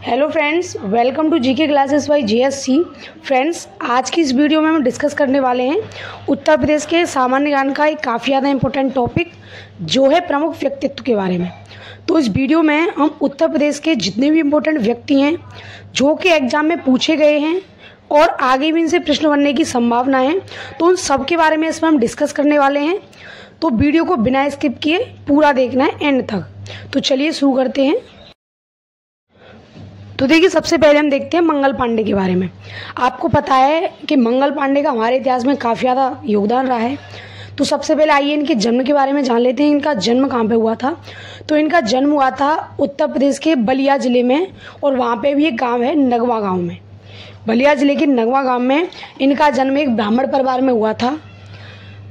Hello friends, welcome to GK classes by GSC. Friends, आज की इस वीडियो में हम डिस्कस करने वाले हैं उत्तर प्रदेश के सामान्य ज्ञान का एक काफ़ी ज़्यादा इंपॉर्टेंट टॉपिक जो है प्रमुख व्यक्तित्व के बारे में। तो इस वीडियो में हम उत्तर प्रदेश के जितने भी इम्पोर्टेंट व्यक्ति हैं जो कि एग्जाम में पूछे गए हैं और आगे भी इनसे प्रश्न बनने की संभावना है, तो उन सब के बारे में इसमें हम डिस्कस करने वाले हैं। तो वीडियो को बिना स्किप किए पूरा देखना है एंड तक। तो चलिए शुरू करते हैं। तो देखिए, सबसे पहले हम देखते हैं मंगल पांडे के बारे में। आपको पता है कि मंगल पांडे का हमारे इतिहास में काफ़ी ज़्यादा योगदान रहा है। तो सबसे पहले आइए इनके जन्म के बारे में जान लेते हैं। इनका जन्म कहाँ पे हुआ था? तो इनका जन्म हुआ था उत्तर प्रदेश के बलिया ज़िले में, और वहाँ पे भी एक गांव है नगवा गांव में। बलिया ज़िले के नगवा गांव में इनका जन्म एक ब्राह्मण परिवार में हुआ था।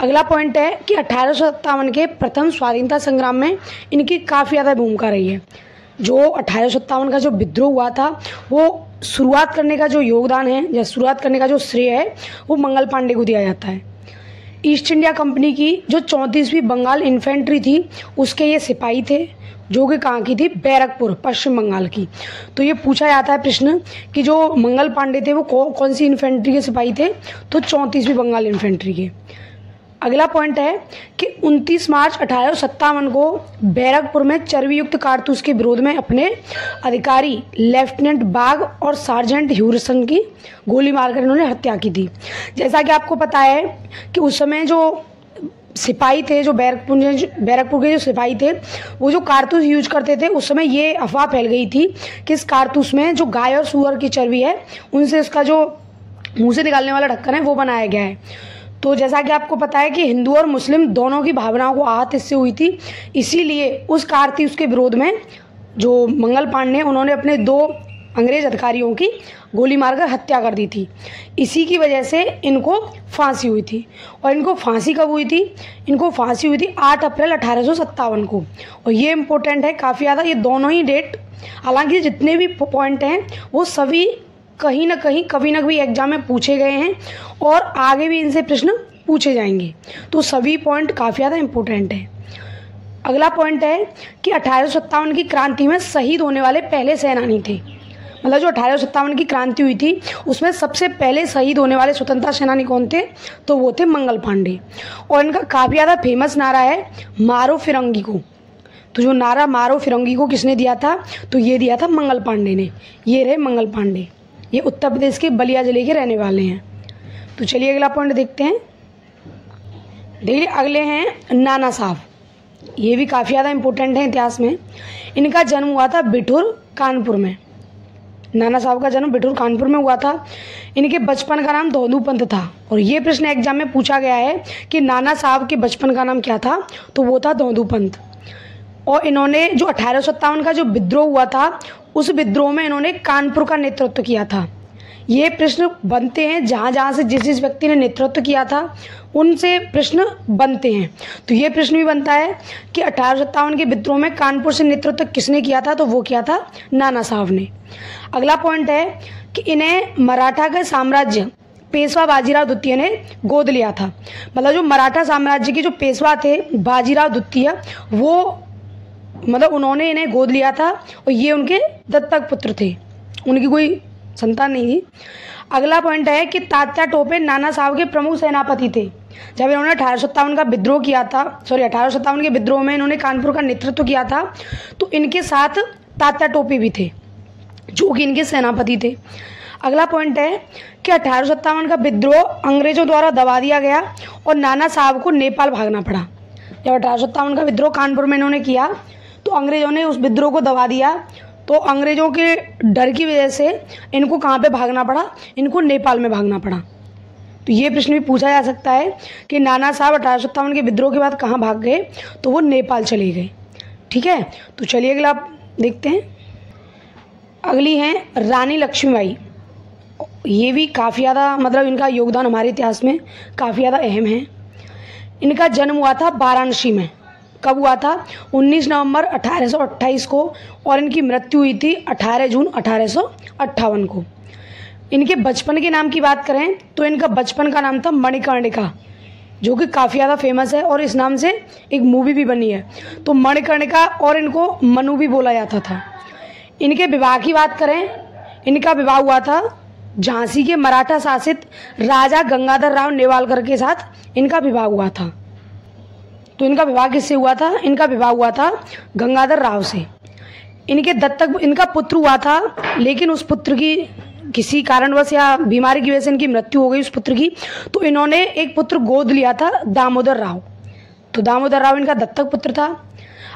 अगला पॉइंट है कि 1857 के प्रथम स्वाधीनता संग्राम में इनकी काफ़ी ज़्यादा भूमिका रही है। जो 1857 का जो विद्रोह हुआ था, वो शुरुआत करने का जो योगदान है या शुरुआत करने का जो श्रेय है वो मंगल पांडे को दिया जाता है। ईस्ट इंडिया कंपनी की जो 34वीं बंगाल इन्फेंट्री थी उसके ये सिपाही थे, जो कि कहाँ की थी? बैरकपुर, पश्चिम बंगाल की। तो ये पूछा जाता है प्रश्न कि जो मंगल पांडे थे वो कौन सी इन्फेंट्री के सिपाही थे? तो 34वीं बंगाल इन्फेंट्री के। अगला पॉइंट है कि 29 मार्च 1857 को बैरकपुर में चर्बी युक्त कारतूस के विरोध में अपने अधिकारी लेफ्टिनेंट बाग और सार्जेंट ह्यूरिसन की गोली मारकर इन्होंने हत्या की थी। जैसा कि आपको पता है कि उस समय जो सिपाही थे, जो बैरकपुर के जो सिपाही थे, वो जो कारतूस यूज करते थे, उस समय ये अफवाह फैल गई थी कि इस कारतूस में जो गाय और सूअर की चर्बी है उनसे उसका जो मुँह से निकालने वाला ढक्कन है वो बनाया गया है। तो जैसा कि आपको पता है कि हिंदू और मुस्लिम दोनों की भावनाओं को आहत इससे हुई थी, इसीलिए उस कारतूस के विरोध में जो मंगल पांडे उन्होंने अपने 2 अंग्रेज अधिकारियों की गोली मारकर हत्या कर दी थी। इसी की वजह से इनको फांसी हुई थी। और इनको फांसी कब हुई थी? इनको फांसी हुई थी 8 अप्रैल 1857 को। और ये इम्पोर्टेंट है काफ़ी ज़्यादा, ये दोनों ही डेट। हालांकि जितने भी पॉइंट हैं वो सभी कहीं ना कहीं कभी ना कभी एग्जाम में पूछे गए हैं और आगे भी इनसे प्रश्न पूछे जाएंगे। तो सभी पॉइंट काफ़ी ज़्यादा इम्पोर्टेंट है। अगला पॉइंट है कि 1857 की क्रांति में शहीद होने वाले पहले सेनानी थे। मतलब जो 1857 की क्रांति हुई थी उसमें सबसे पहले शहीद होने वाले स्वतंत्रता सेनानी कौन थे? तो वो थे मंगल पांडे। और इनका काफ़ी ज़्यादा फेमस नारा है मारो फिरंगी को। तो जो नारा मारो फिरंगी को किसने दिया था? तो ये दिया था मंगल पांडे ने। ये रहे मंगल पांडे, ये उत्तर प्रदेश के बलिया जिले के रहने वाले हैं। तो चलिए अगला पॉइंट देखते हैं। देखिए, अगले हैं नाना साहब। ये भी काफ़ी ज़्यादा इम्पोर्टेंट है इतिहास में। इनका जन्म हुआ था बिठूर, कानपुर में। नाना साहब का जन्म बिठूर, कानपुर में हुआ था। इनके बचपन का नाम दौदू पंत था। और ये प्रश्न एग्जाम में पूछा गया है कि नाना साहब के बचपन का नाम क्या था? तो वो था दौदू पंत। और इन्होंने जो 1857 का जो विद्रोह हुआ था उस विद्रोह में इन्होंने कानपुर का नेतृत्व किया था। ये प्रश्न बनते हैं जहाँ जहाँ से जिस व्यक्ति ने नेतृत्व किया था उनसे प्रश्न बनते हैं। तो ये प्रश्न भी बनता है कि 1857 के विद्रोह में कानपुर से नेतृत्व किसने किया था? तो वो किया था नाना साहब ने। अगला पॉइंट है कि इन्हें मराठा के साम्राज्य पेशवा बाजीराव द्वितीय ने गोद लिया था। मतलब जो मराठा साम्राज्य के जो पेशवा थे बाजीराव द्वितीय, वो मतलब उन्होंने इन्हें गोद लिया था और ये उनके दत्तक पुत्र थे, उनकी कोई संतान नहीं थी। अगला पॉइंट है कि तात्या टोपे नाना साहब के प्रमुख सेनापति थे। जब इन्होंने 1857 का विद्रोह किया था, 1857 के विद्रोह में इन्होंने कानपुर का नेतृत्व किया था, तो इनके साथ तात्या टोपे भी थे जो कि इनके सेनापति थे। अगला पॉइंट है कि 1857 का विद्रोह अंग्रेजों द्वारा दबा दिया गया और नाना साहब को नेपाल भागना पड़ा। जब 1857 का विद्रोह कानपुर में इन्होंने किया तो अंग्रेजों ने उस विद्रोह को दबा दिया। तो अंग्रेजों के डर की वजह से इनको कहाँ पे भागना पड़ा? इनको नेपाल में भागना पड़ा। तो ये प्रश्न भी पूछा जा सकता है कि नाना साहब 1857 के विद्रोह के बाद कहाँ भाग गए? तो वो नेपाल चले गए। ठीक है, तो चलिए अगला देखते हैं। अगली हैं रानी लक्ष्मीबाई। ये भी काफ़ी ज़्यादा मतलब इनका योगदान हमारे इतिहास में काफ़ी ज़्यादा अहम है। इनका जन्म हुआ था वाराणसी में। कब हुआ था? 19 नवंबर 1828 को। और इनकी मृत्यु हुई थी 18 जून 1858 को। इनके बचपन के नाम की बात करें तो इनका बचपन का नाम था मणिकर्णिका, जो कि काफ़ी ज़्यादा फेमस है और इस नाम से एक मूवी भी बनी है। तो मणिकर्णिका, और इनको मनु भी बोला जाता था। इनके विवाह की बात करें, इनका विवाह हुआ था झांसी के मराठा शासित राजा गंगाधर राव नेवालकर के साथ इनका विवाह हुआ था। तो इनका विवाह किससे हुआ था? इनका विवाह हुआ था गंगाधर राव से। इनका पुत्र हुआ था, लेकिन उस पुत्र की किसी कारणवश या बीमारी की वजह से इनकी मृत्यु हो गई उस पुत्र की। तो इन्होंने एक पुत्र गोद लिया था, दामोदर राव। तो दामोदर राव इनका दत्तक पुत्र था।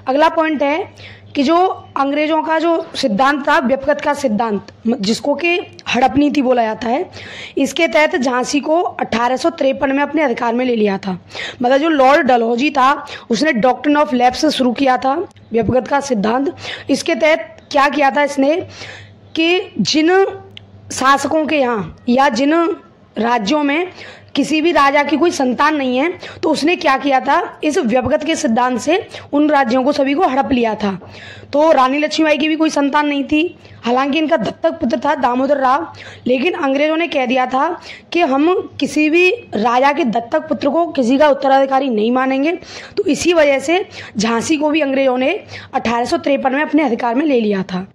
अगला पॉइंट है कि जो अंग्रेजों का जो सिद्धांत था, व्यपगत का सिद्धांत, जिसको कि हड़प नीति बोला जाता है, इसके तहत झांसी को 1853 में अपने अधिकार में ले लिया था। मतलब जो लॉर्ड डलहौजी था उसने डॉक्ट्रिन ऑफ लैप्स शुरू किया था, व्यपगत का सिद्धांत। इसके तहत क्या किया था इसने कि जिन शासकों के यहाँ या जिन राज्यों में किसी भी राजा की कोई संतान नहीं है, तो उसने क्या किया था, इस व्यपगत के सिद्धांत से उन राज्यों को सभी को हड़प लिया था। तो रानी लक्ष्मीबाई की भी कोई संतान नहीं थी, हालांकि इनका दत्तक पुत्र था दामोदर राव, लेकिन अंग्रेजों ने कह दिया था कि हम किसी भी राजा के दत्तक पुत्र को किसी का उत्तराधिकारी नहीं मानेंगे। तो इसी वजह से झांसी को भी अंग्रेजों ने 1853 में अपने अधिकार में ले लिया था।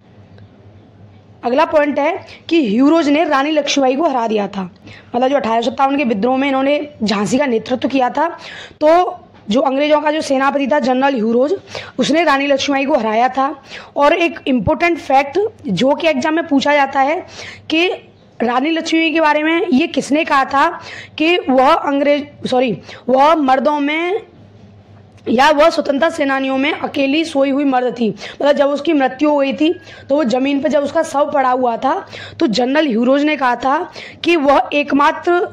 अगला पॉइंट है कि ह्यूरोज ने रानी लक्ष्मीबाई को हरा दिया था। मतलब जो 1857 के विद्रोह में इन्होंने झांसी का नेतृत्व किया था, तो जो अंग्रेजों का जो सेनापति था जनरल ह्यूरोज, उसने रानी लक्ष्मीबाई को हराया था। और एक इम्पोर्टेंट फैक्ट जो कि एग्जाम में पूछा जाता है कि रानी लक्ष्मीबाई के बारे में ये किसने कहा था कि वह मर्दों में या वह स्वतंत्रता सेनानियों में अकेली सोई हुई मर्द थी। मतलब जब उसकी मृत्यु हो गई थी तो वो जमीन पर जब उसका शव पड़ा हुआ था, तो जनरल ह्यूरोज ने कहा था कि वह एकमात्र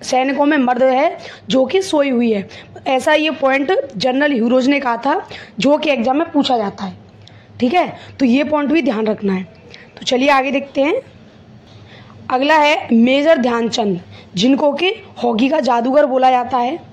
सैनिकों में मर्द है जो कि सोई हुई है। ऐसा ये पॉइंट जनरल ह्यूरोज ने कहा था, जो कि एग्जाम में पूछा जाता है। ठीक है, तो ये पॉइंट भी ध्यान रखना है। तो चलिए आगे देखते हैं। अगला है मेजर ध्यानचंद, जिनको कि हॉकी का जादूगर बोला जाता है।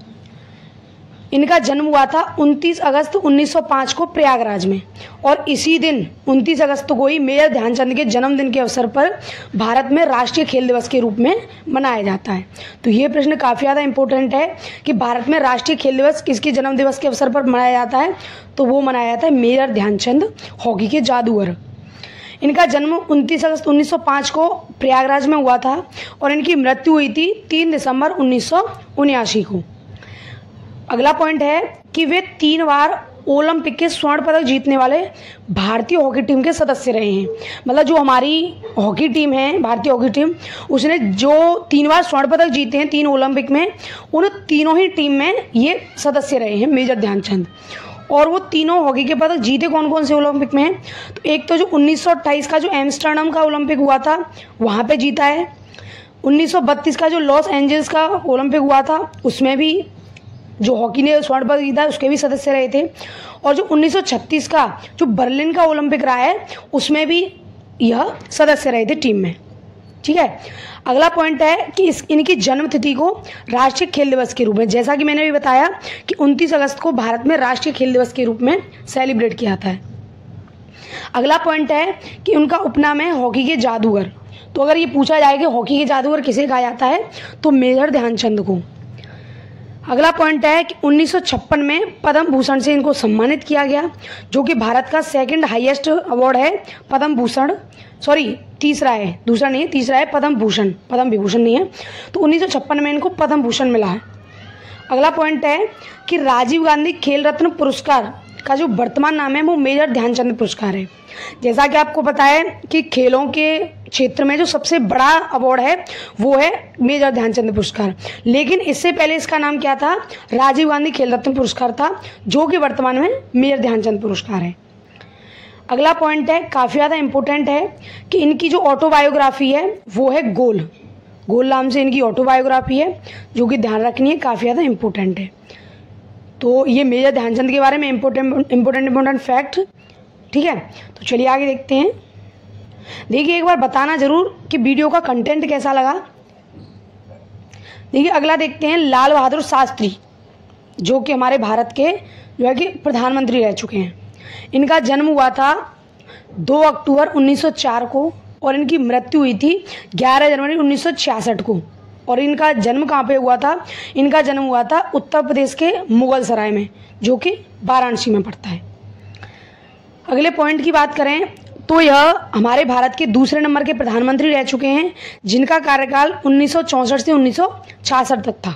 इनका जन्म हुआ था 29 अगस्त 1905 को प्रयागराज में, और इसी दिन 29 अगस्त को ही मेजर ध्यानचंद के जन्मदिन के अवसर पर भारत में राष्ट्रीय खेल दिवस के रूप में मनाया जाता है। तो ये प्रश्न काफ़ी ज़्यादा इंपॉर्टेंट है कि भारत में राष्ट्रीय खेल दिवस किसके जन्म दिवस के अवसर पर मनाया जाता है, तो वो मनाया जाता है मेजर ध्यानचंद, हॉकी के जादूगर। इनका जन्म 29 अगस्त 1905 को प्रयागराज में हुआ था, और इनकी मृत्यु हुई थी 3 दिसंबर 1979 को। अगला पॉइंट है कि वे 3 बार ओलंपिक के स्वर्ण पदक जीतने वाले भारतीय हॉकी टीम के सदस्य रहे हैं। मतलब जो हमारी हॉकी टीम है, भारतीय हॉकी टीम, उसने जो 3 बार स्वर्ण पदक जीते हैं 3 ओलंपिक में, उन तीनों ही टीम में ये सदस्य रहे हैं मेजर ध्यानचंद। और वो तीनों हॉकी के पदक जीते कौन कौन से ओलंपिक में हैं, तो एक तो जो 1928 का जो एम्स्टर्डम का ओलंपिक हुआ था वहाँ पे जीता है। 1932 का जो लॉस एंजल्स का ओलंपिक हुआ था उसमें भी जो हॉकी ने स्वर्ण पदक जीता उसके भी सदस्य रहे थे। और जो 1936 का जो बर्लिन का ओलंपिक रहा है उसमें भी यह सदस्य रहे थे टीम में। ठीक है, अगला पॉइंट है कि इनकी जन्म तिथि को राष्ट्रीय खेल दिवस के रूप में, जैसा कि मैंने भी बताया कि 29 अगस्त को भारत में राष्ट्रीय खेल दिवस के रूप में सेलिब्रेट किया जाता है। अगला पॉइंट है कि उनका उपनाम है हॉकी के जादूगर। तो अगर ये पूछा जाए कि हॉकी के जादूगर किसे कहा जाता है, तो मेजर ध्यानचंद को। अगला पॉइंट है कि 1956 में पद्म भूषण से इनको सम्मानित किया गया, जो कि भारत का सेकंड हाईएस्ट अवार्ड है पद्म भूषण। तीसरा है, दूसरा नहीं है, तीसरा है पद्म भूषण, पद्म विभूषण नहीं है। तो 1956 में इनको पद्म भूषण मिला है। अगला पॉइंट है कि राजीव गांधी खेल रत्न पुरस्कार का जो वर्तमान नाम है वो मेजर ध्यानचंद पुरस्कार है। जैसा कि आपको पता है कि खेलों के क्षेत्र में जो सबसे बड़ा अवार्ड है वो है मेजर ध्यानचंद पुरस्कार, लेकिन इससे पहले इसका नाम क्या था, राजीव गांधी खेल रत्न पुरस्कार था, जो कि वर्तमान में मेजर ध्यानचंद पुरस्कार है। अगला पॉइंट है, काफ़ी ज़्यादा इंपॉर्टेंट है कि इनकी जो ऑटोबायोग्राफी है वो है गोल नाम से इनकी ऑटोबायोग्राफी है, जो कि ध्यान रखनी है, काफ़ी ज़्यादा इंपॉर्टेंट है। तो ये मेजर ध्यानचंद के बारे में इंपॉर्टेंट फैक्ट। ठीक है, तो चलिए आगे देखते हैं। देखिए, एक बार बताना जरूर कि वीडियो का कंटेंट कैसा लगा। देखिए, अगला देखते हैं लाल बहादुर शास्त्री, जो कि हमारे भारत के जो है कि प्रधानमंत्री रह चुके हैं। इनका जन्म हुआ था 2 अक्टूबर 1904 को, और इनकी मृत्यु हुई थी 11 जनवरी 1966 को। और इनका जन्म कहाँ पे हुआ था, इनका जन्म हुआ था उत्तर प्रदेश के मुगल सराय में, जो कि वाराणसी में पड़ता है। अगले पॉइंट की बात करें तो यह हमारे भारत के दूसरे नंबर के प्रधानमंत्री रह चुके हैं, जिनका कार्यकाल 1964 से 1966 तक था।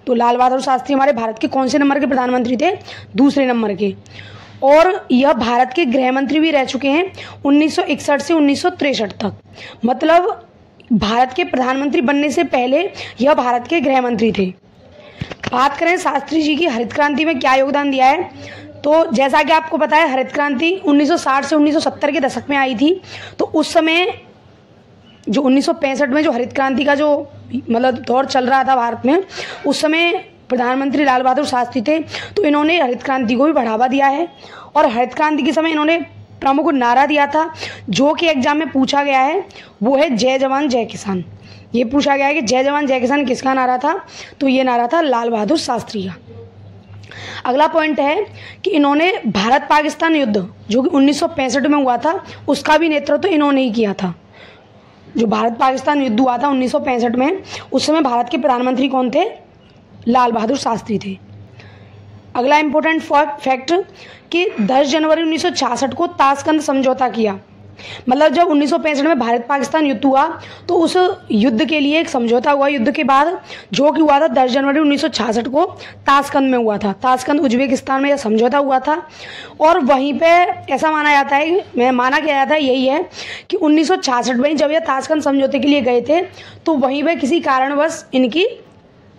तो लाल बहादुर शास्त्री हमारे भारत के कौन से नंबर के प्रधानमंत्री थे? दूसरे नंबर के। और यह भारत के गृह मंत्री भी रह चुके हैं 1961 से 1963 तक। मतलब भारत के प्रधानमंत्री बनने से पहले यह भारत के गृह मंत्री थे। बात करें शास्त्री जी की हरित क्रांति में क्या योगदान दिया है, तो जैसा कि आपको पता है हरित क्रांति 1960 से 1970 के दशक में आई थी। तो उस समय जो 1965 में जो हरित क्रांति का जो मतलब दौर चल रहा था भारत में, उस समय प्रधानमंत्री लाल बहादुर शास्त्री थे। तो इन्होंने हरित क्रांति को भी बढ़ावा दिया है। और हरित क्रांति के समय इन्होंने प्रमुख नारा दिया था जो कि एग्जाम में पूछा गया है, वो है जय जवान जय किसान। ये पूछा गया है कि जय जवान जय किसान किसका नारा था, तो ये नारा था लाल बहादुर शास्त्री का। अगला पॉइंट है कि इन्होंने भारत पाकिस्तान युद्ध जो कि 1965 में हुआ था, उसका भी नेतृत्व इन्होंने ही किया था। जो भारत पाकिस्तान युद्ध हुआ था 1965 में, उस समय भारत के प्रधानमंत्री कौन थे? लाल बहादुर शास्त्री थे। अगला इंपॉर्टेंट फैक्ट कि 10 जनवरी 1966 को ताशकंद समझौता किया। मतलब जब 1965 में भारत पाकिस्तान युद्ध हुआ तो उस युद्ध के लिए एक समझौता हुआ। युद्ध के बाद जो कि हुआ था 10 जनवरी 1966 को ताशकंद में हुआ था। ताशकंद उज्बेकिस्तान में यह समझौता हुआ था। और वहीं पे ऐसा माना जाता है, माना किया जाता है यही है कि 1966 में जब यह ताशकंद समझौते के लिए गए थे तो वहीं पे किसी कारणवश इनकी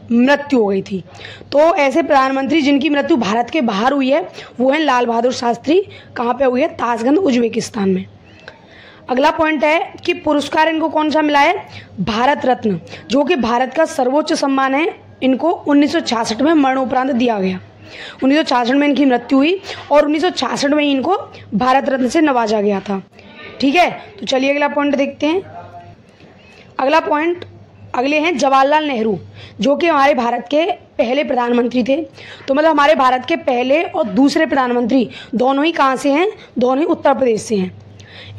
मृत्यु हो गई थी। तो ऐसे प्रधानमंत्री जिनकी मृत्यु भारत के बाहर हुई है वो है लाल बहादुर शास्त्री। कहाँ पे हुई है? ताशकंद उज्बेकिस्तान में। अगला पॉइंट है कि पुरस्कार इनको कौन सा मिला है? भारत रत्न, जो कि भारत का सर्वोच्च सम्मान है। इनको 1966 में मरणोपरांत दिया गया। 1966 में इनकी मृत्यु हुई और 1966 में इनको भारत रत्न से नवाजा गया था। ठीक है, तो चलिए अगला पॉइंट देखते हैं। अगले हैं जवाहरलाल नेहरू, जो कि हमारे भारत के पहले प्रधानमंत्री थे। तो मतलब हमारे भारत के पहले और दूसरे प्रधानमंत्री दोनों ही कहाँ से हैं? दोनों ही उत्तर प्रदेश से हैं।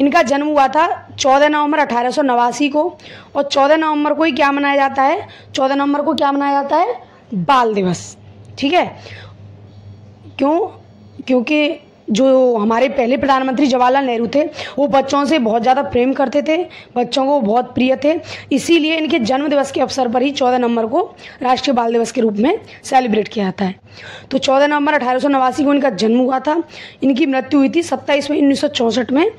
इनका जन्म हुआ था 14 नवंबर 1889 को। और 14 नवंबर को ही क्या मनाया जाता है? 14 नवंबर को क्या मनाया जाता है? बाल दिवस। ठीक है, क्यों? क्योंकि जो हमारे पहले प्रधानमंत्री जवाहरलाल नेहरू थे वो बच्चों से बहुत ज़्यादा प्रेम करते थे, बच्चों को बहुत प्रिय थे। इसीलिए इनके जन्म दिवस के अवसर पर ही 14 नवंबर को राष्ट्रीय बाल दिवस के रूप में सेलिब्रेट किया जाता है। तो 14 नवंबर 1889 को इनका जन्म हुआ था। इनकी मृत्यु हुई थी 27 मई 1964 में।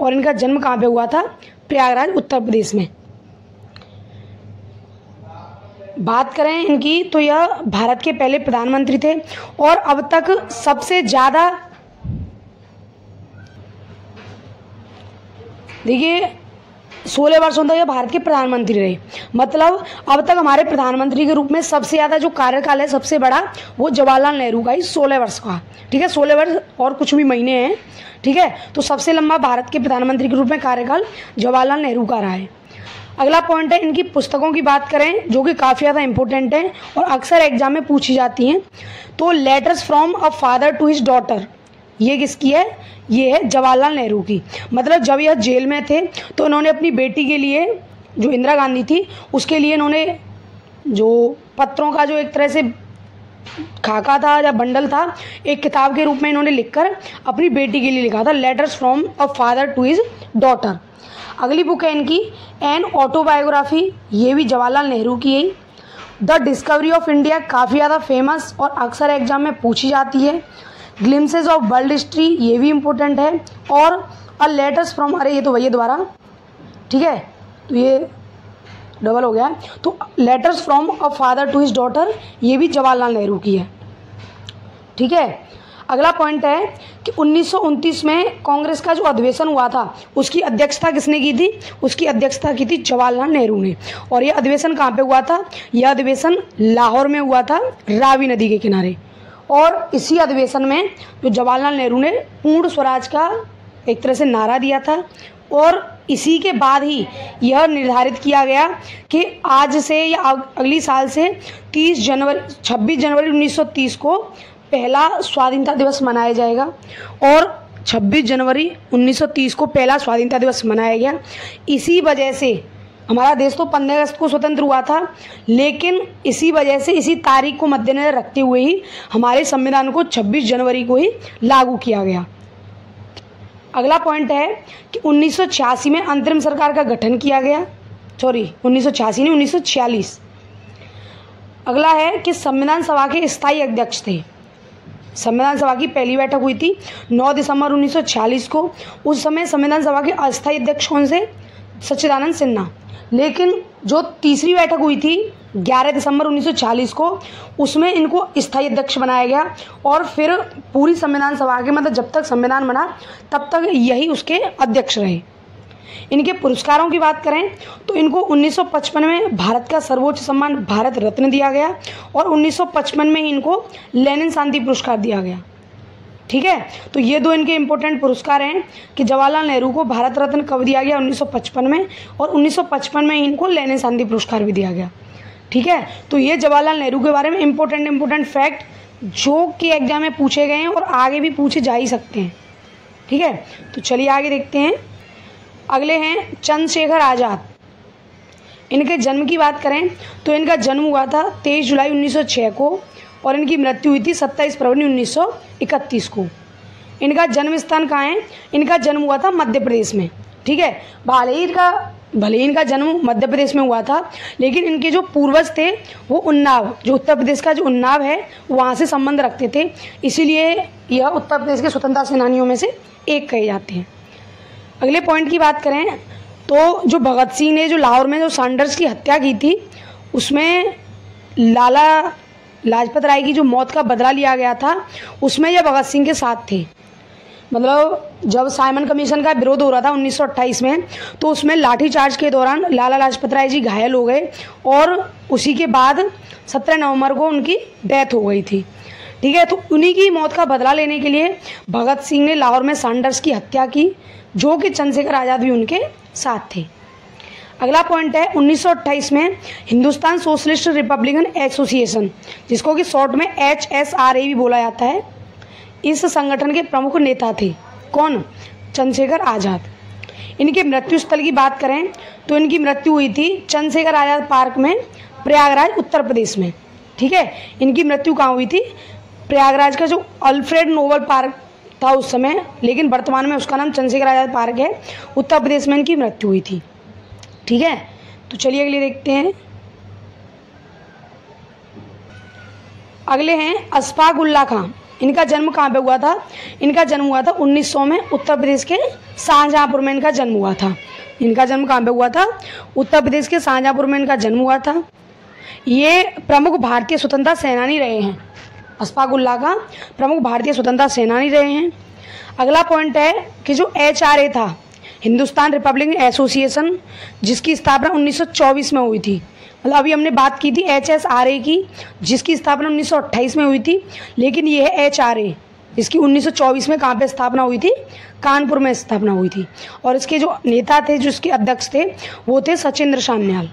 और इनका जन्म कहाँ पे हुआ था? प्रयागराज, उत्तर प्रदेश में। बात करें इनकी तो यह भारत के पहले प्रधानमंत्री थे और अब तक सबसे ज़्यादा, देखिए 16 वर्षों तक ये भारत के प्रधानमंत्री रहे। मतलब अब तक हमारे प्रधानमंत्री के रूप में सबसे ज़्यादा जो कार्यकाल है सबसे बड़ा वो जवाहरलाल नेहरू का ही 16 वर्ष का। ठीक है, 16 वर्ष और कुछ भी महीने हैं। ठीक है, तो सबसे लंबा भारत के प्रधानमंत्री के रूप में कार्यकाल जवाहरलाल नेहरू का रहा है। अगला पॉइंट है इनकी पुस्तकों की बात करें जो कि काफ़ी ज़्यादा इंपॉर्टेंट है और अक्सर एग्जाम में पूछी जाती हैं। तो letters from a father to his daughter, ये किसकी है? ये है जवाहरलाल नेहरू की। मतलब जब यह जेल में थे तो इन्होंने अपनी बेटी के लिए, जो इंदिरा गांधी थी, उसके लिए इन्होंने जो पत्रों का जो एक तरह से खाका था या बंडल था, एक किताब के रूप में इन्होंने लिखकर अपनी बेटी के लिए लिखा था, letters from a father to his daughter. अगली बुक है इनकी एन ऑटोबायोग्राफी, ये भी जवाहरलाल नेहरू की है। द डिस्कवरी ऑफ इंडिया काफ़ी ज़्यादा फेमस और अक्सर एग्जाम में पूछी जाती है। ग्लिम्सेस ऑफ वर्ल्ड हिस्ट्री, ये भी इम्पोर्टेंट है। और अ लेटर्स फ्रॉम, अरे ये तो भैया दोबारा, ठीक है, तो ये डबल हो गया। तो letters from a father to his daughter, ये भी जवाहरलाल नेहरू की है। ठीक है, अगला पॉइंट है कि 1929 में कांग्रेस का जो अधिवेशन हुआ था उसकी अध्यक्षता किसने की थी? उसकी अध्यक्षता की थी जवाहरलाल नेहरू ने। और यह अधिवेशन कहाँ पे हुआ था? यह अधिवेशन लाहौर में हुआ था, रावी नदी के किनारे। और इसी अधिवेशन में जो जवाहरलाल नेहरू ने पूर्ण स्वराज का एक तरह से नारा दिया था। और इसी के बाद ही यह निर्धारित किया गया कि आज से या अगली साल से 26 जनवरी 1930 को पहला स्वाधीनता दिवस मनाया जाएगा। और 26 जनवरी 1930 को पहला स्वाधीनता दिवस मनाया गया। इसी वजह से हमारा देश तो 15 अगस्त को स्वतंत्र हुआ था, लेकिन इसी वजह से इसी तारीख को मद्देनजर रखते हुए ही हमारे संविधान को 26 जनवरी को ही लागू किया गया। अगला पॉइंट है कि 1986 में अंतरिम सरकार का गठन किया गया, 1986 नहीं 1946। अगला है कि संविधान सभा के स्थायी अध्यक्ष थे। संविधान सभा की पहली बैठक हुई थी 9 दिसंबर 1946 को। उस समय संविधान सभा के अस्थायी अध्यक्ष कौन से? सच्चिदानंद सिन्हा। लेकिन जो तीसरी बैठक हुई थी 11 दिसंबर 1940 को, उसमें इनको स्थायी अध्यक्ष बनाया गया और फिर पूरी संविधान सभा के मतलब जब तक संविधान बना तब तक यही उसके अध्यक्ष रहे। इनके पुरस्कारों की बात करें तो इनको 1955 में भारत का सर्वोच्च सम्मान भारत रत्न दिया गया और 1955 में ही इनको लेनिन शांति पुरस्कार दिया गया। ठीक है, तो ये दो इनके इम्पोर्टेंट पुरस्कार हैं कि जवाहरलाल नेहरू को भारत रत्न कब दिया गया? 1955 में, और 1955 में इनको लेनिन शांति पुरस्कार भी दिया गया। ठीक है, तो ये जवाहरलाल नेहरू के बारे में इम्पोर्टेंट फैक्ट जो कि एग्जाम में पूछे गए हैं और आगे भी पूछे जा ही सकते हैं। ठीक है, तो चलिए आगे देखते हैं। अगले हैं चंद्रशेखर आज़ाद। इनके जन्म की बात करें तो इनका जन्म हुआ था 23 जुलाई 1906 को और इनकी मृत्यु हुई थी 27 फरवरी 1931 को। इनका जन्म स्थान कहाँ है? इनका जन्म हुआ था मध्य प्रदेश में। ठीक है, भले ही इनका जन्म मध्य प्रदेश में हुआ था, लेकिन इनके जो पूर्वज थे वो उन्नाव, जो उत्तर प्रदेश का जो उन्नाव है, वहाँ से संबंध रखते थे, इसीलिए यह उत्तर प्रदेश के स्वतंत्रता सेनानियों में से एक कहे जाते हैं। अगले पॉइंट की बात करें तो जो भगत सिंह ने जो लाहौर में जो सैंडर्स की हत्या की थी, उसमें लाला लाजपत राय की जो मौत का बदला लिया गया था, उसमें यह भगत सिंह के साथ थे। मतलब जब साइमन कमीशन का विरोध हो रहा था 1928 में, तो उसमें लाठीचार्ज के दौरान लाला लाजपत राय जी घायल हो गए और उसी के बाद 17 नवंबर को उनकी डेथ हो गई थी। ठीक है, तो उन्हीं की मौत का बदला लेने के लिए भगत सिंह ने लाहौर में सैंडर्स की हत्या की, जो कि चंद्रशेखर आज़ाद भी उनके साथ थे। अगला पॉइंट है 1928 में हिंदुस्तान सोशलिस्ट रिपब्लिकन एसोसिएशन, जिसको कि शॉर्ट में HSRA भी बोला जाता है, इस संगठन के प्रमुख नेता थे। कौन? चंद्रशेखर आज़ाद। इनके मृत्यु स्थल की बात करें तो इनकी मृत्यु हुई थी चंद्रशेखर आज़ाद पार्क में, प्रयागराज उत्तर प्रदेश में। ठीक है, इनकी मृत्यु कहाँ हुई थी? प्रयागराज का जो अल्फ्रेड नोबल पार्क था उस समय, लेकिन वर्तमान में उसका नाम चंद्रशेखर आज़ाद पार्क है, उत्तर प्रदेश में इनकी मृत्यु हुई थी। ठीक है, तो चलिए अगले देखते हैं। अगले हैं अशफाक उल्लाह खां। इनका जन्म कहाँ पे हुआ था? इनका जन्म हुआ था 1900 में, उत्तर प्रदेश के शाहजहांपुर में इनका जन्म हुआ था। इनका जन्म कहाँ पे हुआ था? उत्तर प्रदेश के शाहजहांपुर में इनका जन्म हुआ था। ये प्रमुख भारतीय स्वतंत्रता सेनानी रहे हैं। अशफाक उल्लाह खां प्रमुख भारतीय स्वतंत्रता सेनानी रहे हैं। अगला पॉइंट है कि जो HRA था, हिंदुस्तान रिपब्लिकन एसोसिएशन, जिसकी स्थापना 1924 में हुई थी। मतलब अभी हमने बात की थी HSRA की, जिसकी स्थापना 1928 में हुई थी, लेकिन ये है HRA, इसकी 1924 में कहाँ पे स्थापना हुई थी? कानपुर में स्थापना हुई थी। और इसके जो नेता थे, जो इसके अध्यक्ष थे, वो थे सचिंद्र सान्याल।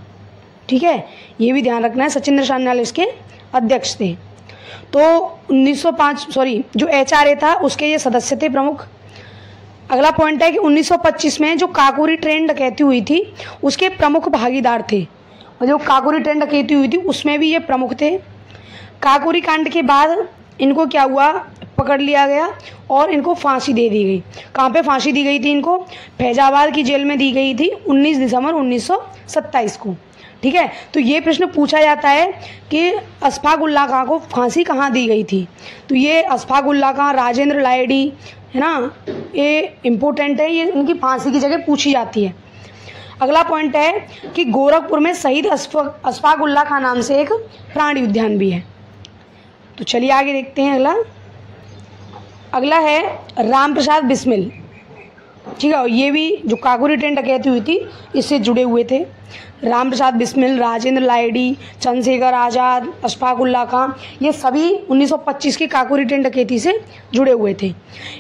ठीक है, ये भी ध्यान रखना है, सचिंद्र सान्याल इसके अध्यक्ष थे। तो 1905 जो HRA था उसके ये सदस्य थे प्रमुख। अगला पॉइंट है कि 1925 में जो काकोरी ट्रेन डकैती हुई थी उसके प्रमुख भागीदार थे, और जो काकोरी ट्रेन डकैती हुई थी उसमें भी ये प्रमुख थे। काकोरी कांड के बाद इनको क्या हुआ? पकड़ लिया गया और इनको फांसी दे दी गई। कहाँ पे फांसी दी गई थी इनको? फैजाबाद की जेल में दी गई थी 19 दिसंबर 1927 को। ठीक है, तो ये प्रश्न पूछा जाता है कि अशफाक उल्लाह खां को फांसी कहाँ दी गई थी? तो ये अशफाक उल्लाह खां, राजेंद्र लाहिड़ी है ना, ये इम्पोर्टेंट है, ये इनकी फांसी की जगह पूछी जाती है। अगला पॉइंट है कि गोरखपुर में शहीद अशफाक उल्लाह खां नाम से एक प्राणी उद्यान भी है। तो चलिए आगे देखते हैं। अगला है राम प्रसाद बिस्मिल। ठीक है, ये भी जो काकोरी ट्रेन डकैती हुई थी इससे जुड़े हुए थे। राम प्रसाद बिस्मिल, राजेंद्र लाहिड़ी, चंद्रशेखर आज़ाद, अशफाक उल्लाह खां, ये सभी 1925 की काकोरी ट्रेन डकैती से जुड़े हुए थे।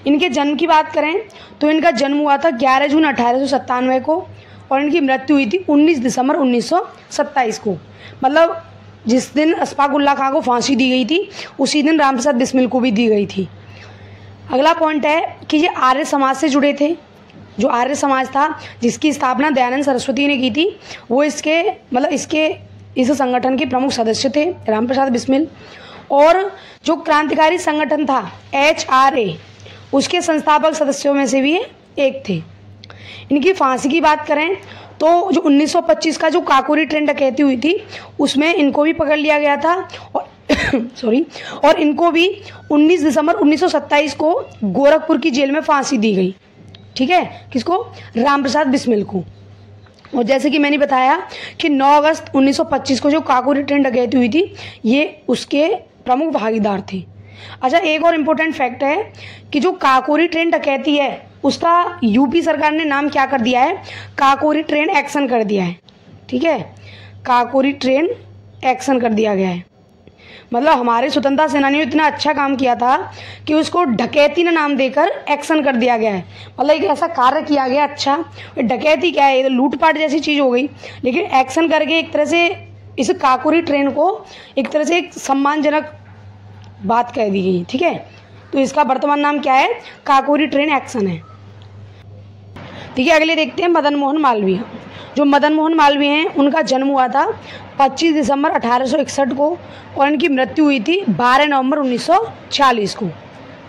इनके जन्म की बात करें तो इनका जन्म हुआ था 11 जून 1897 को और इनकी मृत्यु हुई थी 19 दिसंबर 1927 को। मतलब जिस दिन अशफाक उल्लाह खां को फांसी दी गई थी उसी दिन राम प्रसाद बिस्मिल को भी दी गई थी। अगला पॉइंट है कि ये आर्य समाज से जुड़े थे। जो आर्य समाज था जिसकी स्थापना दयानंद सरस्वती ने की थी, वो इस संगठन के प्रमुख सदस्य थे राम प्रसाद बिस्मिल। और जो क्रांतिकारी संगठन था HRA, उसके संस्थापक सदस्यों में से भी एक थे। इनकी फांसी की बात करें तो जो 1925 का जो काकोरी ट्रेन डकैती हुई थी उसमें इनको भी पकड़ लिया गया था और और इनको भी 19 दिसंबर 1927 को गोरखपुर की जेल में फांसी दी गई। ठीक है, किसको? राम प्रसाद बिस्मिल को। और जैसे कि मैंने बताया कि 9 अगस्त 1925 को जो काकोरी ट्रेन डकैती हुई थी ये उसके प्रमुख भागीदार थे। अच्छा, एक और इम्पोर्टेंट फैक्ट है कि जो काकोरी ट्रेन डकैती है उसका यूपी सरकार ने नाम क्या कर दिया है? काकोरी ट्रेन एक्शन कर दिया है। ठीक है, काकोरी ट्रेन एक्शन कर दिया गया है। मतलब हमारे स्वतंत्रता सेनानियों ने इतना अच्छा काम किया था कि उसको डकैती ने नाम देकर एक्शन कर दिया गया है। मतलब एक ऐसा कार्य किया गया अच्छा। डकैती क्या है? ये तो लूटपाट जैसी चीज़ हो गई, लेकिन एक्शन करके एक तरह से इस काकोरी ट्रेन को एक तरह से एक सम्मानजनक बात कह दी गई। ठीक है, तो इसका वर्तमान नाम क्या है? काकोरी ट्रेन एक्शन है। ठीक है, अगले देखते हैं मदन मोहन मालवीय। जो मदन मोहन मालवीय हैं उनका जन्म हुआ था 25 दिसंबर 1861 को और इनकी मृत्यु हुई थी 12 नवंबर 1940 को।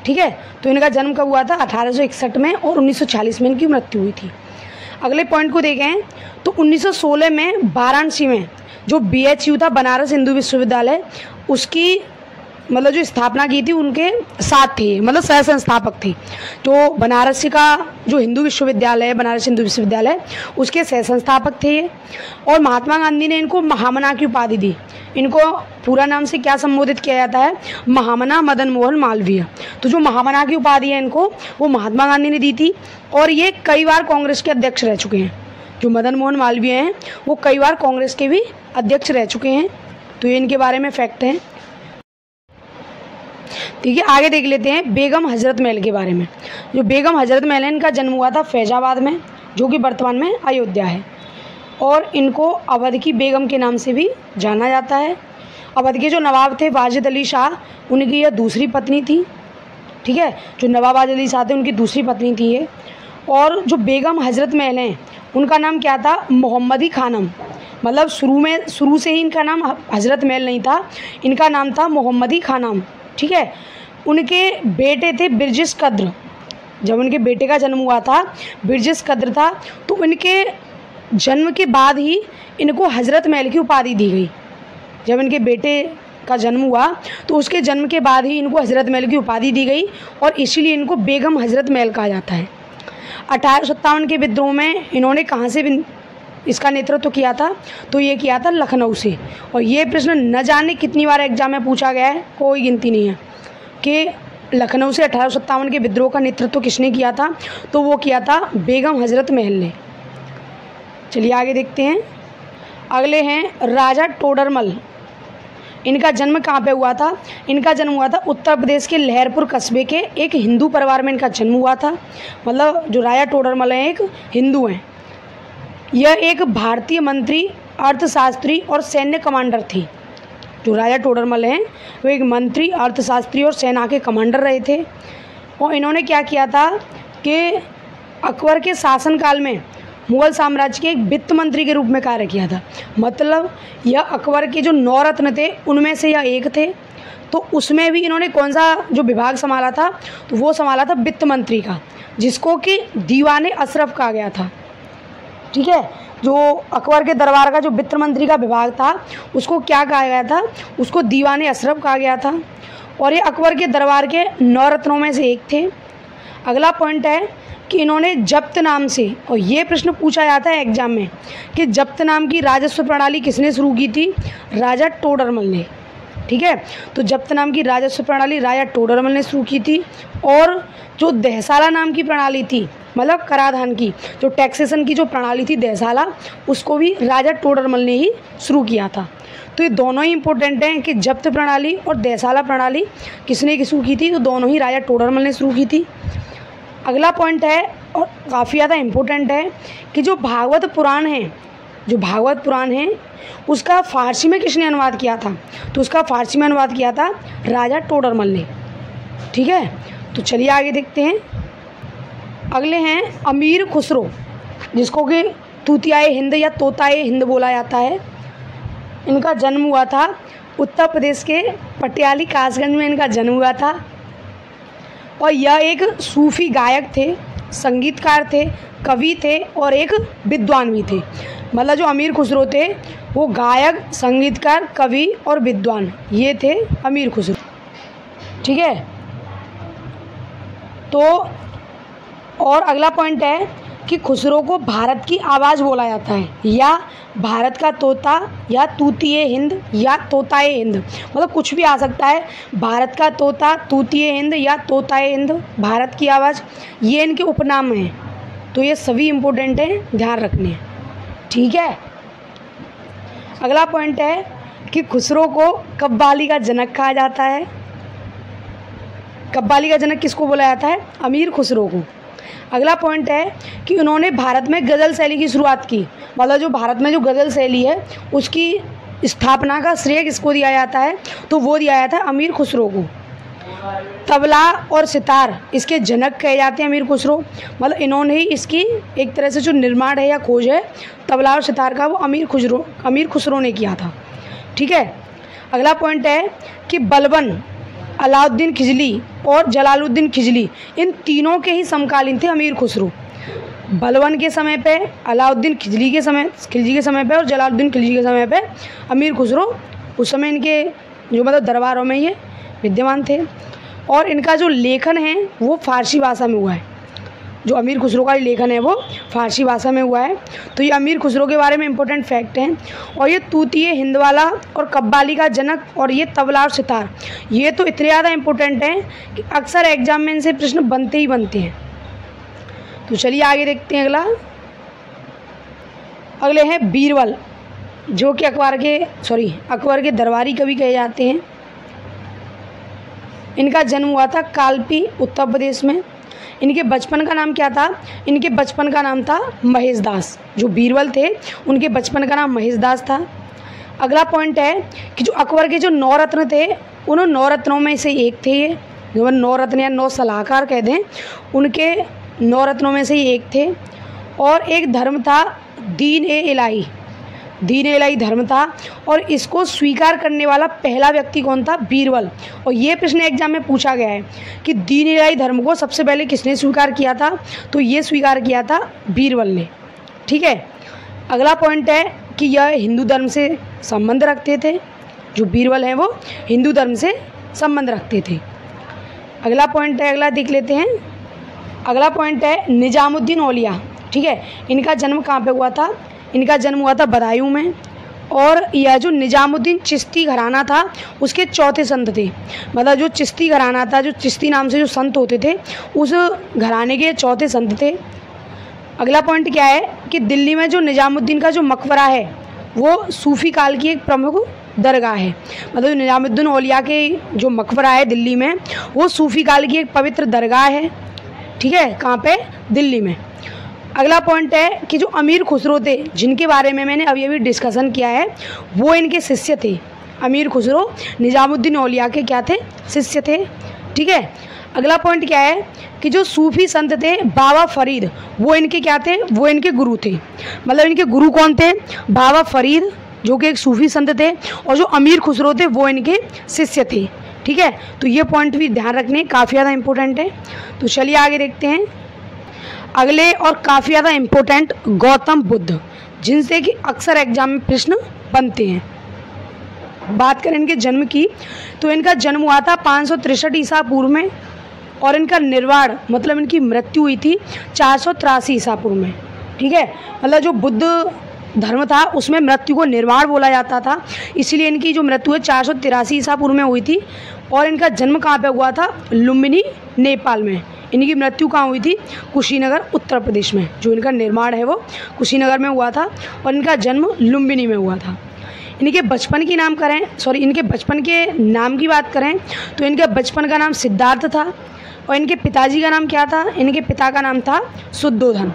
ठीक है, तो इनका जन्म कब हुआ था? 1861 में और 1940 में इनकी मृत्यु हुई थी। अगले पॉइंट को देखें तो 1916 में वाराणसी में जो BHU था, बनारस हिंदू विश्वविद्यालय, उसकी मतलब जो स्थापना की थी उनके साथ थे, मतलब सह संस्थापक थे। तो बनारस का जो हिंदू विश्वविद्यालय है, बनारस हिंदू विश्वविद्यालय, उसके सह संस्थापक थे ये। और महात्मा गांधी ने इनको महामना की उपाधि दी। इनको पूरा नाम से क्या संबोधित किया जाता है? महामना मदन मोहन मालवीय। तो जो महामना की उपाधि है इनको वो महात्मा गांधी ने दी थी और ये कई बार कांग्रेस के अध्यक्ष रह चुके हैं। जो मदन मोहन मालवीय हैं वो कई बार कांग्रेस के भी अध्यक्ष रह चुके हैं। तो ये इनके बारे में फैक्ट हैं। ठीक है, आगे देख लेते हैं बेगम हजरत महल के बारे में। जो बेगम हजरत महल है इनका जन्म हुआ था फैजाबाद में, जो कि वर्तमान में अयोध्या है। और इनको अवध की बेगम के नाम से भी जाना जाता है। अवध के जो नवाब थे वाजिद अली शाह, उनकी यह दूसरी पत्नी थी। ठीक है, जो नवाब वाजिद अली शाह थे उनकी दूसरी पत्नी थी ये। और जो बेगम हजरत महल हैं उनका नाम क्या था? मोहम्मदी खानम। मतलब शुरू से ही इनका नाम हजरत महल नहीं था, इनका नाम था मोहम्मदी खानम। ठीक है, उनके बेटे थे बिरजिस कद्र। जब उनके बेटे का जन्म हुआ था, बिरजिस कद्र था, तो उनके जन्म के बाद ही इनको हजरत महल की उपाधि दी गई। जब इनके बेटे का जन्म हुआ तो उसके जन्म के बाद ही इनको हजरत महल की उपाधि दी गई और इसीलिए इनको बेगम हजरत महल कहा जाता है। 1857 के विद्रोह में इन्होंने कहाँ से इसका नेतृत्व किया था? तो ये किया था लखनऊ से। और ये प्रश्न न जाने कितनी बार एग्जाम में पूछा गया है, कोई गिनती नहीं है, कि लखनऊ से 1857 के विद्रोह का नेतृत्व किसने किया था? तो वो किया था बेगम हजरत महल ने। चलिए आगे देखते हैं। अगले हैं राजा टोडरमल। इनका जन्म कहाँ पे हुआ था? इनका जन्म हुआ था उत्तर प्रदेश के लहरपुर कस्बे के एक हिंदू परिवार में इनका जन्म हुआ था। मतलब जो राजा टोडरमल हैं एक हिंदू हैं। यह एक भारतीय मंत्री, अर्थशास्त्री और सैन्य कमांडर थे। जो राजा टोडरमल हैं वो एक मंत्री, अर्थशास्त्री और सेना के कमांडर रहे थे। और इन्होंने क्या किया था कि अकबर के शासनकाल में मुगल साम्राज्य के एक वित्त मंत्री के रूप में कार्य किया था। मतलब यह अकबर के जो 9 रत्न थे उनमें से यह एक थे। तो उसमें भी इन्होंने कौन सा जो विभाग संभाला था? तो वो संभाला था वित्त मंत्री का, जिसको कि दीवाने अशरफ कहा गया था। ठीक है, जो अकबर के दरबार का जो वित्त मंत्री का विभाग था उसको क्या कहा गया था? उसको दीवाने अशरफ कहा गया था। और ये अकबर के दरबार के 9 रत्नों में से एक थे। अगला पॉइंट है कि इन्होंने जब्त नाम से, और ये प्रश्न पूछा जाता है एग्जाम में, कि जब्त नाम की राजस्व प्रणाली किसने शुरू की थी? राजा टोडरमल ने। ठीक है, तो जब्त नाम की राजस्व प्रणाली राजा टोडरमल ने शुरू की थी। और जो दहसाला नाम की प्रणाली थी, मतलब कराधान की जो टैक्सेशन की जो प्रणाली थी दहसाला, उसको भी राजा टोडरमल ने ही शुरू किया था। तो ये दोनों ही इंपॉर्टेंट हैं कि जब्त प्रणाली और दहसाला प्रणाली किसने शुरू की थी? तो दोनों ही राजा टोडरमल ने शुरू की थी। अगला पॉइंट है और काफ़ी ज़्यादा इम्पोर्टेंट है कि जो भागवत पुराण है उसका फ़ारसी में किसने अनुवाद किया था? तो उसका फ़ारसी में अनुवाद किया था राजा टोडरमल ने। ठीक है, तो चलिए आगे देखते हैं। अगले हैं अमीर खुसरो, जिसको कि तूतियाए हिंद या तोताए हिंद बोला जाता है। इनका जन्म हुआ था उत्तर प्रदेश के पटियाली कासगंज में इनका जन्म हुआ था। और यह एक सूफ़ी गायक थे संगीतकार थे, कवि थे और एक विद्वान भी थे। मतलब जो अमीर खुसरो थे वो गायक, संगीतकार, कवि और विद्वान, ये थे अमीर खुसरो। ठीक है, तो और अगला पॉइंट है कि खुसरो को भारत की आवाज़ बोला जाता है, या भारत का तोता, या तूतिए हिंद, या तोताए हिंद, मतलब कुछ भी आ सकता है। भारत का तोता, तूतिए हिंद या तोताए हिंद, भारत की आवाज़, ये इनके उपनाम हैं। तो ये सभी इम्पोर्टेंट हैं, ध्यान रखने हैं। ठीक है, अगला पॉइंट है कि खुसरो को कव्वाली का जनक कहा जाता है। कव्वाली का जनक किसको बोला जाता है? अमीर खुसरो को। अगला पॉइंट है कि उन्होंने भारत में गज़ल शैली की शुरुआत की। मतलब जो भारत में जो गज़ल शैली है उसकी स्थापना का श्रेय किसको दिया जाता है? तो वो दिया जाता है अमीर खुसरो को। तबला और सितार इसके जनक कहे जाते हैं अमीर खुसरो। मतलब इन्होंने ही इसकी एक तरह से जो निर्माण है या खोज है तबला और सितार का, वो अमीर खुसरो ने किया था। ठीक है, अगला पॉइंट है कि बलबन, अलाउद्दीन खिजली और जलालुद्दीन खिजली, इन तीनों के ही समकालीन थे अमीर खुसरो। बलबन के समय पे, अलाउद्दीन खिलजी के समय पे और जलालुद्दीन खिलजी के समय पे अमीर खुसरो उस समय इनके जो मतलब दरबारों में ये विद्यमान थे। और इनका जो लेखन है वो फ़ारसी भाषा में हुआ है। जो अमीर खुसरो का लेखन है वो फ़ारसी भाषा में हुआ है। तो ये अमीर खुसरो के बारे में इम्पोर्टेंट फैक्ट हैं। और ये तूतिए हिंदवाला और कव्वाली का जनक और ये तबला और सितार, ये तो इतने ज़्यादा इम्पोर्टेंट हैं कि अक्सर एग्जाम में इनसे प्रश्न बनते ही बनते हैं। तो चलिए आगे देखते हैं। अगले हैं बीरबल, जो कि अकबर के दरबारी कवि कहे जाते हैं। इनका जन्म हुआ था कालपी, उत्तर प्रदेश में। इनके बचपन का नाम क्या था? इनके बचपन का नाम था महेश दास। जो बीरबल थे उनके बचपन का नाम महेश दास था। अगला पॉइंट है कि जो अकबर के जो 9 रत्न थे, उन 9 रत्नों में से एक थे ये, जो 9 रत्न या 9 सलाहकार कह दें, उनके 9 रत्नों में से ही एक थे। और एक धर्म था दीन ए इलाही धर्म था। और इसको स्वीकार करने वाला पहला व्यक्ति कौन था? बीरबल। और ये प्रश्न एग्जाम में पूछा गया है कि दीन ए इलाही धर्म को सबसे पहले किसने स्वीकार किया था? तो ये स्वीकार किया था बीरबल ने। ठीक है, अगला पॉइंट है कि यह हिंदू धर्म से संबंध रखते थे। जो बीरबल हैं वो हिंदू धर्म से संबंध रखते थे। अगला पॉइंट है, अगला देख लेते हैं। अगला पॉइंट है निजामुद्दीन औलिया। ठीक है, इनका जन्म कहाँ पे हुआ था? इनका जन्म हुआ था बदायूं में। और यह जो निजामुद्दीन चिश्ती घराना था उसके चौथे संत थे। मतलब जो चिश्ती घराना था, जो चिश्ती नाम से जो संत होते थे, उस घराने के चौथे संत थे। अगला पॉइंट क्या है कि दिल्ली में जो निजामुद्दीन का जो मकबरा है वो सूफ़ी काल की एक प्रमुख दरगाह है। मतलब निजामुद्दीन औलिया के जो मकबरा है दिल्ली में, वो सूफ़ी काल की एक पवित्र दरगाह है। ठीक है, कहाँ पे? दिल्ली में। अगला पॉइंट है कि जो अमीर खुसरो थे, जिनके बारे में मैंने अभी डिस्कशन किया है, वो इनके शिष्य थे। अमीर खुसरो निजामुद्दीन औलिया के क्या थे? शिष्य थे। ठीक है, अगला पॉइंट क्या है कि जो सूफ़ी संत थे बाबा फरीद, वो इनके क्या थे? वो इनके गुरु थे। मतलब इनके गुरु कौन थे? बाबा फरीद, जो कि एक सूफ़ी संत थे। और जो अमीर खुसरो थे वो इनके शिष्य थे। ठीक है, तो ये पॉइंट भी ध्यान रखने, काफ़ी ज़्यादा इंपॉर्टेंट है। तो चलिए आगे देखते हैं। अगले और काफ़ी ज़्यादा इम्पोर्टेंट गौतम बुद्ध, जिनसे कि अक्सर एग्जाम में प्रश्न बनते हैं। बात करें इनके जन्म की, तो इनका जन्म हुआ था 563 ईसा पूर्व में। और इनका निर्वाण मतलब इनकी मृत्यु हुई थी 483 ईसा पूर्व में। ठीक है, मतलब जो बुद्ध धर्म था उसमें मृत्यु को निर्वाण बोला जाता था, इसलिए इनकी जो मृत्यु है 483 ईसा पूर्व में हुई थी। और इनका जन्म कहाँ पे हुआ था? लुम्बिनी, नेपाल में। इनकी मृत्यु कहाँ हुई थी? कुशीनगर, उत्तर प्रदेश में। जो इनका निर्माण है वो कुशीनगर में हुआ था और इनका जन्म लुम्बिनी में हुआ था। इनके बचपन के नाम की बात करें तो इनके बचपन का नाम सिद्धार्थ था। और इनके पिताजी का नाम क्या था? इनके पिता का नाम था शुद्धोधन।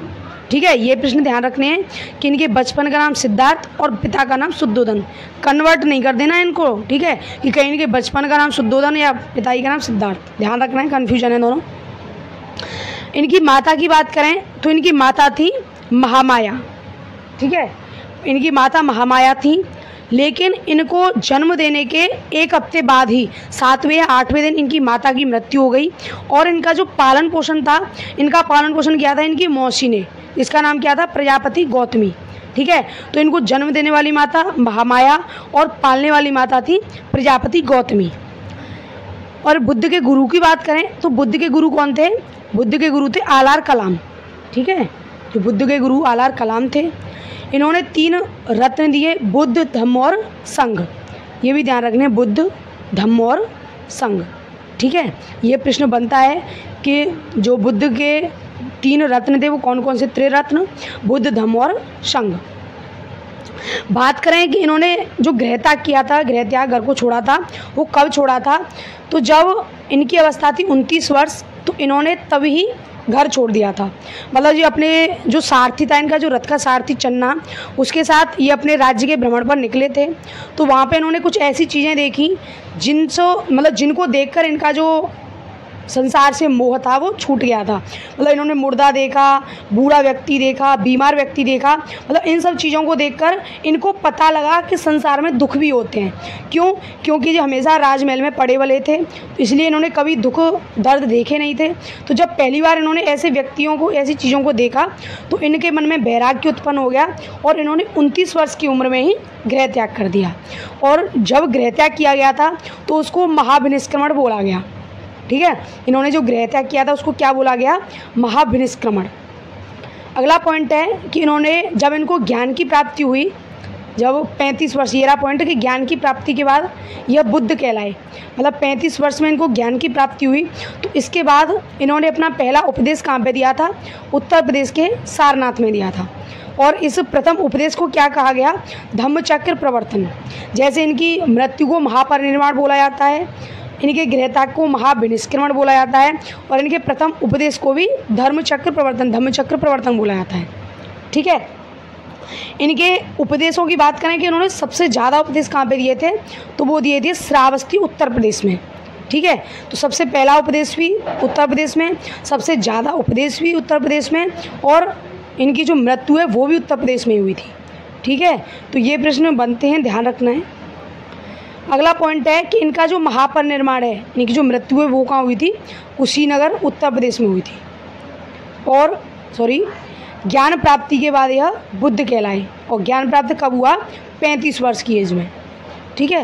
ठीक है, ये प्रश्न ध्यान रखने हैं कि इनके बचपन का नाम सिद्धार्थ और पिता का नाम शुद्धोधन। कन्वर्ट नहीं कर देना इनको। ठीक है, कि कहीं इनके बचपन का नाम शुद्धोधन या पिताजी का नाम सिद्धार्थ, ध्यान रखना है, कन्फ्यूजन है दोनों। इनकी माता की बात करें तो इनकी माता थी महामाया। ठीक है, इनकी माता महामाया थी। लेकिन इनको जन्म देने के 1 हफ्ते बाद ही 7वें या 8वें दिन इनकी माता की मृत्यु हो गई। और इनका जो पालन पोषण था, इनका पालन पोषण किया था इनकी मौसी ने, इसका नाम क्या था, प्रजापति गौतमी। ठीक है, तो इनको जन्म देने वाली माता महामाया और पालने वाली माता थी प्रजापति गौतमी। और बुद्ध के गुरु की बात करें तो बुद्ध के गुरु कौन थे? बुद्ध के गुरु थे आलार कलाम। ठीक है, जो बुद्ध के गुरु आलार कलाम थे, इन्होंने 3 रत्न दिए, बुद्ध, धम्म और संघ। ये भी ध्यान रखने, बुद्ध, धम्म और संघ। ठीक है, ये प्रश्न बनता है कि जो बुद्ध के 3 रत्न थे वो कौन कौन से? त्रिरत्न, बुद्ध, धम्म और संघ। बात करें कि इन्होंने जो गृह त्याग किया था, गृह त्याग, घर को छोड़ा था, वो कब छोड़ा था? तो जब इनकी अवस्था थी 29 वर्ष, तो इन्होंने तभी घर छोड़ दिया था। मतलब ये अपने जो सारथी था, इनका जो रथ का सारथी चन्ना, उसके साथ ये अपने राज्य के भ्रमण पर निकले थे। तो वहाँ पे इन्होंने कुछ ऐसी चीज़ें देखी जिनको देखकर इनका जो संसार से मोह था वो छूट गया था। मतलब इन्होंने मुर्दा देखा, बूढ़ा व्यक्ति देखा, बीमार व्यक्ति देखा। मतलब इन सब चीज़ों को देखकर इनको पता लगा कि संसार में दुख भी होते हैं। क्यों? क्योंकि जो हमेशा राजमहल में पड़े वाले थे, इसलिए इन्होंने कभी दुख दर्द देखे नहीं थे। तो जब पहली बार इन्होंने ऐसे व्यक्तियों को, ऐसी चीज़ों को देखा, तो इनके मन में वैराग्य उत्पन्न हो गया और इन्होंने 29 वर्ष की उम्र में ही गृह त्याग कर दिया। और जब गृह त्याग किया गया था तो उसको महाभिनिष्क्रमण बोला गया। ठीक है, इन्होंने जो गृह त्याग किया था उसको क्या बोला गया? महाभिनिष्क्रमण। अगला पॉइंट है कि इन्होंने, जब इनको ज्ञान की प्राप्ति हुई, जब 35 वर्ष, ये रहा पॉइंट कि ज्ञान की प्राप्ति के बाद यह बुद्ध कहलाए। मतलब 35 वर्ष में इनको ज्ञान की प्राप्ति हुई, तो इसके बाद इन्होंने अपना पहला उपदेश कहाँ पे दिया था? उत्तर प्रदेश के सारनाथ में दिया था। और इस प्रथम उपदेश को क्या कहा गया? धम्मचक्र प्रवर्तन। जैसे इनकी मृत्यु को महापरिनिर्वाण बोला जाता है, इनके गृह त्याग को महाभिनिष्क्रमण बोला जाता है, और इनके प्रथम उपदेश को भी धम्मचक्र प्रवर्तन बोला जाता है। ठीक है, इनके उपदेशों की बात करें कि इन्होंने सबसे ज़्यादा उपदेश कहाँ पे दिए थे? तो वो दिए थे श्रावस्ती उत्तर प्रदेश में। ठीक है, तो सबसे पहला उपदेश भी उत्तर प्रदेश में, सबसे ज़्यादा उपदेश भी उत्तर प्रदेश में, और इनकी जो मृत्यु है वो भी उत्तर प्रदेश में हुई थी। ठीक है, तो ये प्रश्न बनते हैं, ध्यान रखना है। अगला पॉइंट है कि इनका जो महापरिनिर्वाण है, इनकी जो मृत्यु है वो कहाँ हुई थी? कुशीनगर उत्तर प्रदेश में हुई थी। और ज्ञान प्राप्ति के बाद यह बुद्ध कहलाए। और ज्ञान प्राप्त कब हुआ? 35 वर्ष की एज में। ठीक है,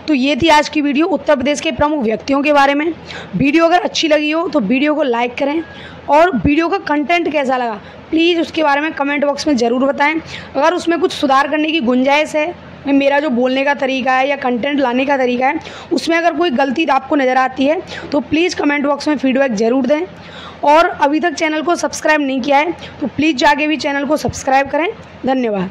तो ये थी आज की वीडियो उत्तर प्रदेश के प्रमुख व्यक्तियों के बारे में। वीडियो अगर अच्छी लगी हो तो वीडियो को लाइक करें, और वीडियो का कंटेंट कैसा लगा प्लीज़ उसके बारे में कमेंट बॉक्स में ज़रूर बताएं। अगर उसमें कुछ सुधार करने की गुंजाइश है, मेरा जो बोलने का तरीका है या कंटेंट लाने का तरीका है, उसमें अगर कोई गलती आपको नज़र आती है तो प्लीज़ कमेंट बॉक्स में फीडबैक ज़रूर दें। और अभी तक चैनल को सब्सक्राइब नहीं किया है तो प्लीज़ जाके भी चैनल को सब्सक्राइब करें। धन्यवाद।